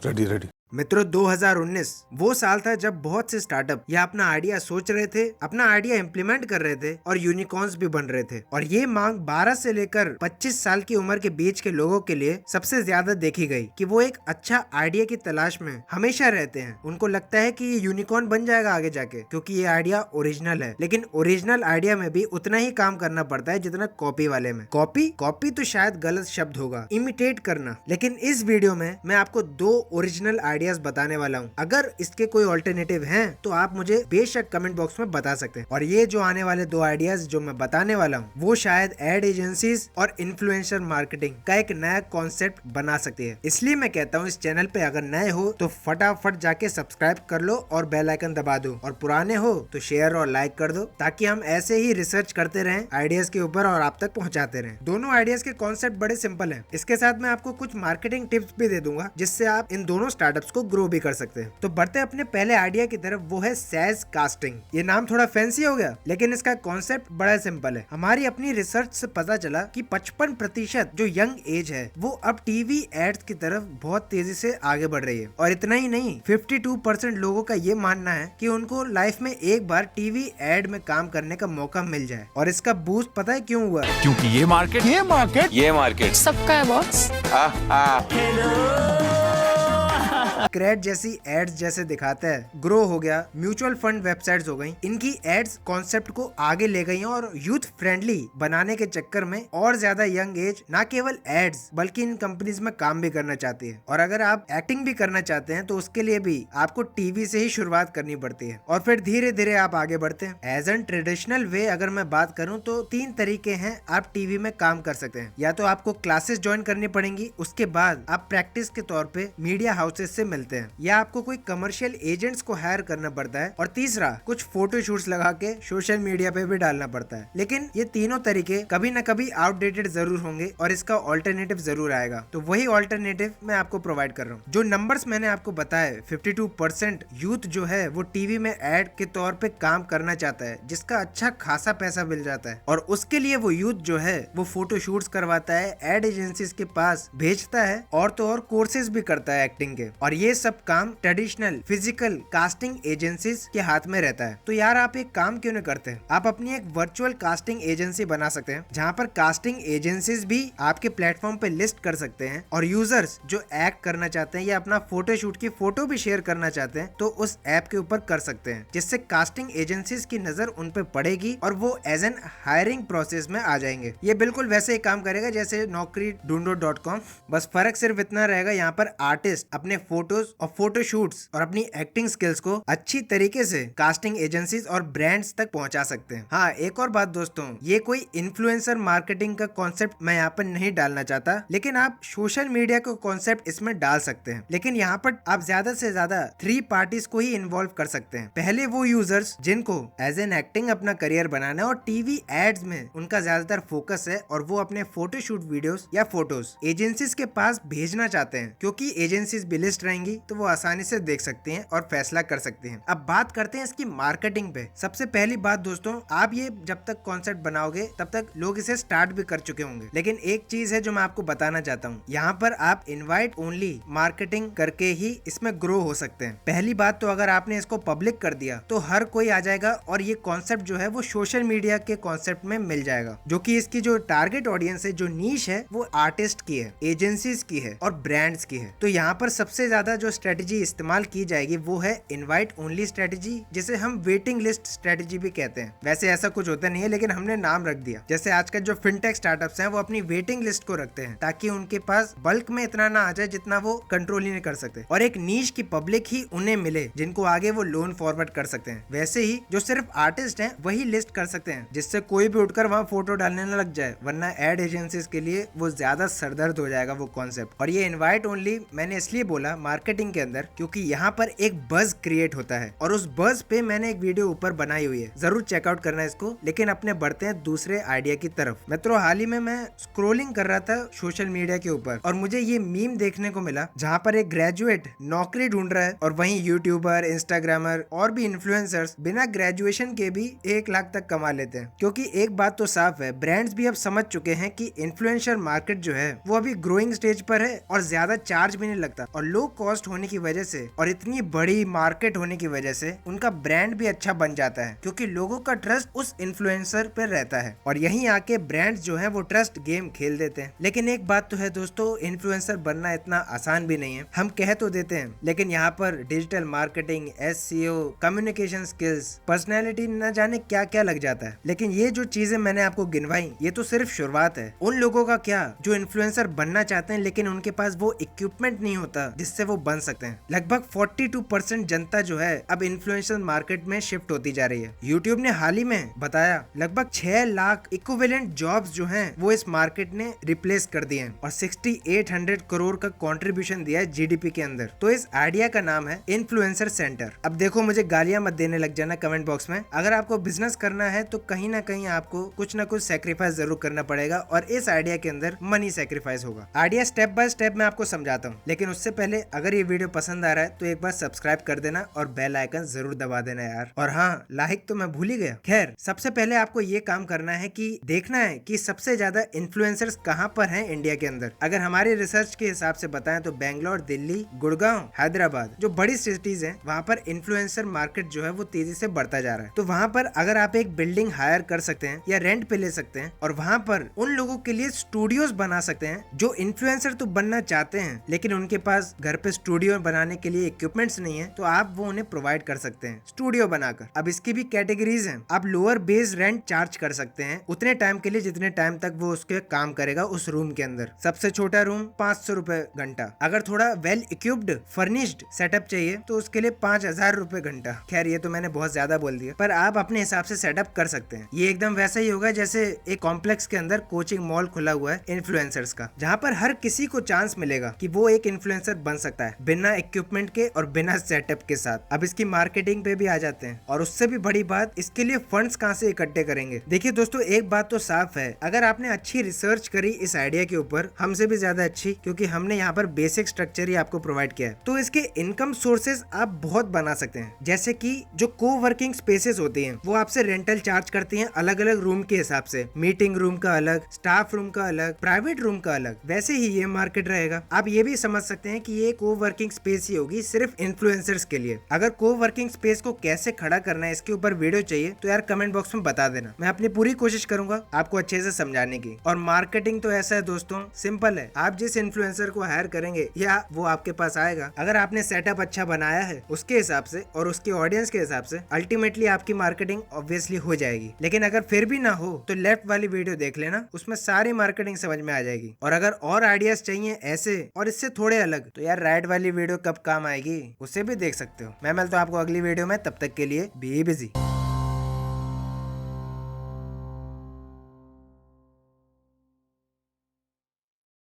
Ready ready. मित्रों 2019 वो साल था जब बहुत से स्टार्टअप या अपना आइडिया सोच रहे थे, अपना आइडिया इम्प्लीमेंट कर रहे थे और यूनिकॉर्न्स भी बन रहे थे। और ये मांग 12 से लेकर 25 साल की उम्र के बीच के लोगों के लिए सबसे ज्यादा देखी गई कि वो एक अच्छा आइडिया की तलाश में हमेशा रहते हैं। उनको लगता है कि ये यूनिकॉर्न बन जाएगा आगे जाके, क्योंकि ये आइडिया ओरिजिनल है। लेकिन ओरिजिनल आइडिया में भी उतना ही काम करना पड़ता है जितना कॉपी वाले में। कॉपी तो शायद गलत शब्द होगा, इमिटेट करना। लेकिन इस वीडियो में मैं आपको 2 ओरिजिनल आइडियाज बताने वाला हूँ। अगर इसके कोई ऑल्टरनेटिव हैं तो आप मुझे बेशक कमेंट बॉक्स में बता सकते हैं। और ये जो आने वाले 2 आइडियाज जो मैं बताने वाला हूँ वो शायद एड एजेंसीज और इन्फ्लुएंसर मार्केटिंग का एक नया कॉन्सेप्ट बना सकती है। इसलिए मैं कहता हूँ इस चैनल पे अगर नए हो तो फटाफट जाके सब्सक्राइब कर लो और बेल आइकन दबा दो, और पुराने हो तो शेयर और लाइक कर दो, ताकि हम ऐसे ही रिसर्च करते रहें आइडियाज के ऊपर और आप तक पहुंचाते रहें। दोनों आइडियाज के कॉन्सेप्ट बड़े सिंपल हैं। इसके साथ मैं आपको कुछ मार्केटिंग टिप्स भी दे दूंगा जिससे आप इन दोनों स्टार्टअप्स को ग्रो भी कर सकते हैं। तो बढ़ते अपने पहले आइडिया की तरफ, वो है सैज कास्टिंग। ये नाम थोड़ा फैंसी हो गया लेकिन इसका कॉन्सेप्ट बड़ा सिंपल है। हमारी अपनी रिसर्च से पता चला कि 55% जो यंग एज है वो अब टीवी एड्स की तरफ बहुत तेजी से आगे बढ़ रही है। और इतना ही नहीं, 52% लोगों का ये मानना है कि उनको लाइफ में एक बार टीवी एड में काम करने का मौका मिल जाए। और इसका बूस्ट पता है क्यों हुआ? क्योंकि ये मार्केट सबका है बॉस। क्रेड जैसी एड्स जैसे दिखाता है, ग्रो हो गया, म्यूचुअल फंड वेबसाइट्स हो गई, इनकी एड्स कॉन्सेप्ट को आगे ले गई हैं और यूथ फ्रेंडली बनाने के चक्कर में और ज्यादा यंग एज ना केवल एड्स बल्कि इन कंपनीज में काम भी करना चाहती है। और अगर आप एक्टिंग भी करना चाहते हैं तो उसके लिए भी आपको टीवी से ही शुरुआत करनी पड़ती है और फिर धीरे धीरे आप आगे बढ़ते हैं। एज एन ट्रेडिशनल वे अगर मैं बात करूं तो 3 तरीके हैं आप टीवी में काम कर सकते हैं। या तो आपको क्लासेस ज्वाइन करनी पड़ेंगी, उसके बाद आप प्रैक्टिस के तौर पे मीडिया हाउसेस से मिलते हैं, या आपको कोई कमर्शियल एजेंट्स को हायर करना पड़ता है, और तीसरा कुछ फोटो शूट्स लगा के सोशल मीडिया पे भी डालना पड़ता है। लेकिन ये तीनों तरीके कभी न कभी आउटडेटेड जरूर होंगे और इसका ऑल्टरनेटिव जरूर आएगा। तो वही ऑल्टरनेटिव मैं आपको प्रोवाइड कर रहा हूँ। जो नंबर्स मैंने आपको बताए, 52% यूथ जो है वो टीवी में एड के तौर पे काम करना चाहता है, जिसका अच्छा खासा पैसा मिल जाता है। और उसके लिए वो यूथ जो है वो फोटो शूट्स करवाता है, एड एजेंसीज के पास भेजता है, और तो और कोर्सेज भी करता है एक्टिंग के। और ये सब काम ट्रेडिशनल फिजिकल कास्टिंग एजेंसीज के हाथ में रहता है। तो यार आप एक काम क्यों नहीं करते हैं, आप अपनी एक वर्चुअल कास्टिंग एजेंसी बना सकते हैं, जहां पर कास्टिंग एजेंसीज भी आपके प्लेटफॉर्म पे लिस्ट कर सकते हैं, और यूजर्स जो एक्ट करना चाहते हैं या अपना फोटो शूट की फोटो भी शेयर करना चाहते हैं तो उस ऐप के ऊपर कर सकते हैं, जिससे कास्टिंग एजेंसीज की नजर उन पे पड़ेगी और वो एज एन हायरिंग प्रोसेस में आ जाएंगे। ये बिल्कुल वैसे ही काम करेगा जैसे naukri.com, बस फर्क सिर्फ इतना रहेगा, यहाँ पर आर्टिस्ट अपने फोटोज और फोटो शूट्स और अपनी एक्टिंग स्किल्स को अच्छी तरीके से कास्टिंग एजेंसीज और ब्रांड्स तक पहुंचा सकते हैं। हाँ, एक और बात दोस्तों, ये कोई इन्फ्लुएंसर मार्केटिंग का कॉन्सेप्ट मैं यहाँ पर नहीं डालना चाहता, लेकिन आप सोशल मीडिया का कॉन्सेप्ट इसमें डाल सकते हैं। लेकिन यहाँ पर आप ज्यादा से ज्यादा 3 पार्टीज को ही इन्वॉल्व कर सकते हैं। पहले वो यूजर्स जिनको एज एन एक्टिंग अपना करियर बनाना है और टीवी एड्स में उनका ज्यादातर फोकस है, और वो अपने फोटो शूट वीडियोस या फोटोज एजेंसीज के पास भेजना चाहते हैं, क्योंकि एजेंसीज भी लिस्ट रहेंगी तो वो आसानी से देख सकते हैं और फैसला कर सकते हैं। अब बात करते हैं इसकी मार्केटिंग पे। सबसे पहली बात दोस्तों, आप ये जब तक कॉन्सेप्ट बनाओगे तब तक लोग इसे स्टार्ट भी कर चुके होंगे, लेकिन एक चीज है जो मैं आपको बताना चाहता हूँ, यहाँ पर आप इनवाइट ओनली मार्केटिंग करके ही इसमें ग्रो हो सकते हैं। पहली बात तो अगर आपने इसको पब्लिक कर दिया तो हर कोई आ जाएगा और ये कॉन्सेप्ट जो है वो सोशल मीडिया के कॉन्सेप्ट में मिल जाएगा, जो कि इसकी जो टारगेट ऑडियंस है, जो नीश है, वो आर्टिस्ट की है, एजेंसीज की है और ब्रांड्स की है। तो यहाँ पर सबसे ज्यादा जो स्ट्रेटेजी इस्तेमाल की जाएगी वो है इनवाइट ओनली स्ट्रेटेजी, जिसे हम वेटिंग लिस्ट स्ट्रेटेजी भी कहते हैं। वैसे ऐसा कुछ होता नहीं है, लेकिन हमने नाम रख दिया। जैसे आजकल जो फिनटेक स्टार्टअप्स हैं वो अपनी वेटिंग लिस्ट को रखते हैं ताकि उनके पास बल्क में इतना ना आ जाए जितना वो कंट्रोल ही नहीं कर सकते, और एक नीश की पब्लिक ही उन्हें मिले जिनको आगे वो लोन फॉरवर्ड कर सकते हैं। वैसे ही जो सिर्फ आर्टिस्ट हैं वही लिस्ट कर सकते हैं, जिससे कोई भी उठकर वहाँ फोटो डालने न लग जाए, वरना एड एजेंसीज के लिए वो ज्यादा सरदर्द हो जाएगा वो कॉन्सेप्ट। और ये इनवाइट ओनली मैंने इसलिए बोला मार्केटिंग के अंदर, क्योंकि यहाँ पर एक बज क्रिएट होता है, और उस बज पे मैंने एक वीडियो ऊपर बनाई हुई है, जरूर चेकआउट करना इसको। लेकिन अपने बढ़ते हैं दूसरे आइडिया की तरफ। मित्रों, हाल ही में मैं स्क्रोलिंग कर रहा था सोशल मीडिया के ऊपर और मुझे ये मीम देखने को मिला जहाँ पर एक ग्रेजुएट नौकरी ढूंढ रहा है और वहीं यूट्यूबर, इंस्टाग्रामर और भी इन्फ्लुएंसर्स बिना ग्रेजुएशन के भी 1 लाख तक कमा लेते हैं। क्योंकि एक बात तो साफ है, ब्रांड्स भी अब समझ चुके हैं कि इन्फ्लुएंसर मार्केट जो है वो अभी ग्रोइंग स्टेज पर है और ज्यादा चार्ज भी नहीं लगता और लो कॉस्ट होने की वजह से और इतनी बड़ी मार्केट होने की वजह से उनका ब्रांड भी अच्छा बन जाता है, क्योंकि लोगों का ट्रस्ट उस इन्फ्लुएंसर पर रहता है और यहीं आके ब्रांड्स जो है वो ट्रस्ट गेम खेल देते हैं। लेकिन एक बात तो है दोस्तों, इन्फ्लुएंसर बनना इतना आसान भी नहीं है। हम कह तो देते हैं, लेकिन यहाँ पर digital marketing, SEO, communication skills, personality न जाने क्या क्या लग जाता है। लेकिन ये जो चीजें मैंने आपको गिनवाई, ये तो सिर्फ शुरुआत है। उन लोगों का क्या जो इन्फ्लुएंसर बनना चाहते हैं लेकिन उनके पास वो इक्विपमेंट नहीं होता जिससे वो बन सकते हैं। लगभग 42% जनता जो है अब इन्फ्लुएंसर मार्केट में शिफ्ट होती जा रही है। यूट्यूब ने हाल ही में बताया लगभग 6 लाख इक्विवेलेंट जॉब्स जो हैं वो इस मार्केट ने रिप्लेस कर दिए हैं और 6800 करोड़ का कंट्रीब्यूशन दिया है GDP के अंदर। तो इस आइडिया का नाम है इन्फ्लुएंसर सेंटर। अब देखो, मुझे गालियां मत देने लग जाना कमेंट बॉक्स में। अगर आपको बिजनेस करना है तो कहीं ना कहीं आपको कुछ ना कुछ सेक्रीफाइस जरूर करना पड़ेगा और इस आइडिया के अंदर मनी सेक्रीफाइस होगा। आइडिया स्टेप बाय स्टेप मैं आपको समझाता हूँ, लेकिन उससे पहले अगर ये वीडियो पसंद आ रहा है तो एक बार सब्सक्राइब कर देना और बेल आइकन जरूर दबा देना यार। और हाँ, लाइक तो मैं भूल ही गया। खैर, सबसे पहले आपको ये काम करना है कि देखना है कि सबसे ज्यादा इन्फ्लुएंसर्स कहाँ पर हैं इंडिया के अंदर। अगर हमारी रिसर्च के हिसाब से बताएं तो बेंगलोर, दिल्ली, गुड़गांव, हैदराबाद जो बड़ी सिटीज हैं वहाँ पर इन्फ्लुएंसर मार्केट जो है वो तेजी से बढ़ता जा रहा है। तो वहाँ पर अगर आप एक बिल्डिंग हायर कर सकते हैं या रेंट पे ले सकते हैं और वहाँ पर उन लोगों के लिए स्टूडियोज बना सकते हैं जो इन्फ्लुएंसर तो बनना चाहते हैं लेकिन उनके पास घर पे स्टूडियो बनाने के लिए इक्विपमेंट्स नहीं है, तो आप वो उन्हें प्रोवाइड कर सकते हैं स्टूडियो बनाकर। अब इसकी भी कैटेगरीज हैं। आप लोअर बेस रेंट चार्ज कर सकते हैं उतने टाइम के लिए जितने टाइम तक वो उसके काम करेगा उस रूम के अंदर। सबसे छोटा रूम 500 रुपए घंटा। अगर थोड़ा वेल इक्विप्ड फर्निश्ड सेटअप चाहिए तो उसके लिए 5000 रुपए घंटा। खैर, ये तो मैंने बहुत ज्यादा बोल दिया, पर आप अपने हिसाब से सेटअप कर सकते हैं। ये एकदम वैसा ही होगा जैसे एक कॉम्प्लेक्स के अंदर कोचिंग मॉल खुला हुआ है इन्फ्लुएंसर्स का, जहाँ पर हर किसी को चांस मिलेगा कि वो एक इन्फ्लुएंसर बन सकता है बिना इक्विपमेंट के और बिना सेटअप के साथ। अब इसकी मार्केटिंग पे भी आ जाते हैं, और उससे भी बड़ी बात, इसके लिए फंड्स कहाँ से इकट्ठे करेंगे। देखिए दोस्तों, एक बात तो साफ है, अगर आपने अच्छी रिसर्च करी इस आइडिया के ऊपर, हमसे भी ज्यादा अच्छी, क्योंकि हमने यहाँ पर बेसिक स्ट्रक्चर ही आपको प्रोवाइड किया है, तो इसके इनकम सोर्सेज आप बहुत बना सकते हैं। जैसे कि जो को-वर्किंग स्पेसेस होती हैं वो आपसे रेंटल चार्ज करती हैं अलग अलग रूम के हिसाब से। मीटिंग रूम का अलग, स्टाफ रूम का अलग, प्राइवेट रूम का अलग। वैसे ही ये मार्केट रहेगा। आप ये भी समझ सकते हैं कि ये को-वर्किंग स्पेस ही होगी सिर्फ इन्फ्लुएंसर्स के लिए। अगर को-वर्किंग स्पेस को कैसे खड़ा करना है इसके ऊपर वीडियो चाहिए तो यार कमेंट बॉक्स में बता देना। मैं अपनी पूरी कोशिश करूंगा आपको अच्छे से समझाने की। और मार्केटिंग तो ऐसा है दोस्तों, सिंपल है। आप जिस इन्फ्लुएंसर को हायर करेंगे या वो आपके पास आएगा, अगर आपने सेटअप अच्छा बनाया है उसके हिसाब से और उसके ऑडियंस के हिसाब से, अल्टीमेटली आपकी मार्केटिंग ऑब्वियसली हो जाएगी। लेकिन अगर फिर भी ना हो तो लेफ्ट वाली वीडियो देख लेना, उसमें सारी मार्केटिंग समझ में आ जाएगी। और अगर और आइडियाज चाहिए ऐसे और इससे थोड़े अलग, तो यार राइट वाली वीडियो कब काम आएगी उसे भी देख सकते हो। मैं मिलता हूं आपको अगली वीडियो में, तब तक के लिए बी बिजी।